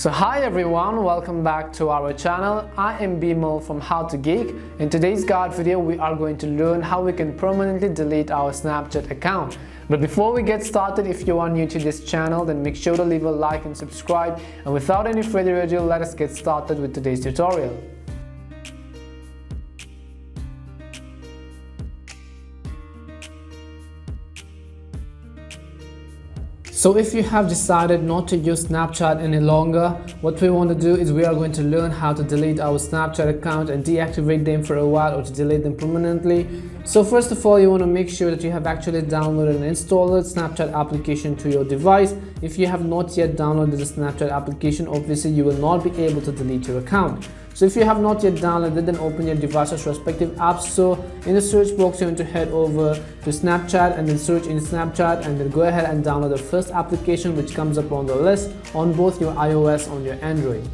So hi everyone, welcome back to our channel. I am Bimal from How to Geek. In today's guide video, we are going to learn how we can permanently delete our Snapchat account. But before we get started, if you are new to this channel, then make sure to leave a like and subscribe. And without any further ado, let us get started with today's tutorial. So if you have decided not to use Snapchat any longer, what we want to do is we are going to learn how to delete our Snapchat account and deactivate them for a while, or to delete them permanently. So first of all, you want to make sure that you have actually downloaded and installed the Snapchat application to your device. If you have not yet downloaded the Snapchat application, obviously you will not be able to delete your account. So if you have not yet downloaded, then open your device's respective app store. In the search box, you want to head over to Snapchat and then search in Snapchat, and then go ahead and download the first application which comes up on the list on both your iOS and your Android.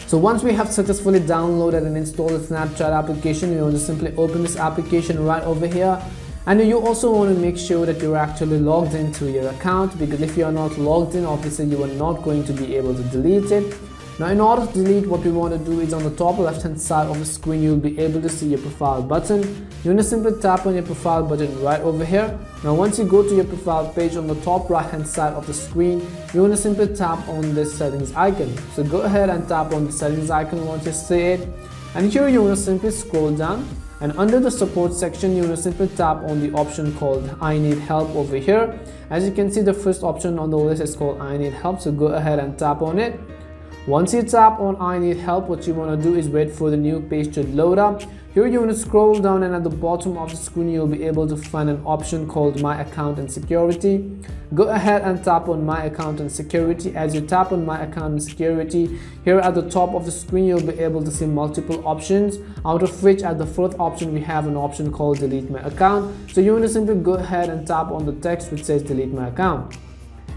So once we have successfully downloaded and installed the Snapchat application, you want to simply open this application right over here. And you also want to make sure that you're actually logged into your account, because if you are not logged in, obviously you are not going to be able to delete it. Now in order to delete, what we want to do is on the top left hand side of the screen, you'll be able to see your profile button. You want to simply tap on your profile button right over here. Now once you go to your profile page, on the top right hand side of the screen, you want to simply tap on this settings icon. So go ahead and tap on the settings icon once you see it. And here you want to simply scroll down, and under the support section, you want to simply tap on the option called I need help over here. As you can see, the first option on the list is called I need help, so go ahead and tap on it. Once you tap on I need help, what you want to do is wait for the new page to load up. Here you want to scroll down, and at the bottom of the screen you'll be able to find an option called My Account and Security. Go ahead and tap on My Account and Security. As you tap on My Account and Security, here at the top of the screen you'll be able to see multiple options, out of which at the fourth option we have an option called Delete My Account. So you want to simply go ahead and tap on the text which says Delete My Account.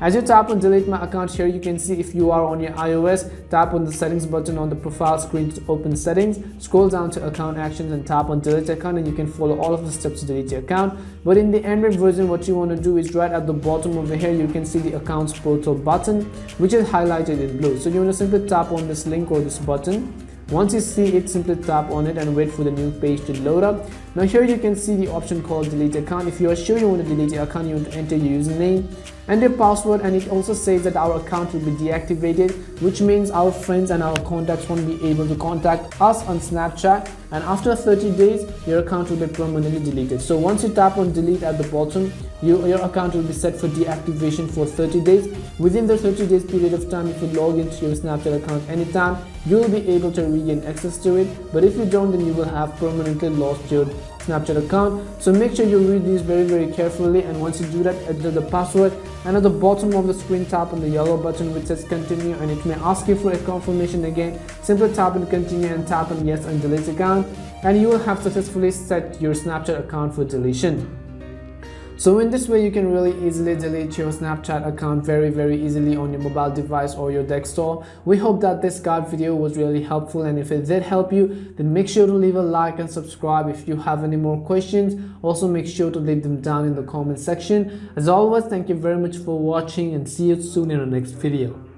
As you tap on Delete My Account, here you can see if you are on your iOS, tap on the settings button on the profile screen to open settings, scroll down to account actions and tap on delete account, and you can follow all of the steps to delete your account. But in the Android version, what you want to do is right at the bottom over here, you can see the accounts portal button, which is highlighted in blue. So you want to simply tap on this link or this button. Once you see it, simply tap on it and wait for the new page to load up. Now here you can see the option called delete account. If you are sure you want to delete your account, you want to enter your username and your password, and it also says that our account will be deactivated, which means our friends and our contacts won't be able to contact us on Snapchat, and after 30 days your account will be permanently deleted. So once you tap on delete at the bottom, your account will be set for deactivation for 30 days. Within the 30 days period of time, if you log into your Snapchat account anytime, you will be able to regain access to it. But if you don't, then you will have permanently lost your Snapchat account. So make sure you read these very carefully, and once you do that, enter the password, and at the bottom of the screen tap on the yellow button which says continue, and it may ask you for a confirmation again. Simply tap on continue and tap on yes and delete account, and you will have successfully set your Snapchat account for deletion. So in this way, you can really easily delete your Snapchat account very easily on your mobile device or your desktop. We hope that this guide video was really helpful, and if it did help you, then make sure to leave a like and subscribe. If you have any more questions, also make sure to leave them down in the comment section. As always, thank you very much for watching, and see you soon in the next video.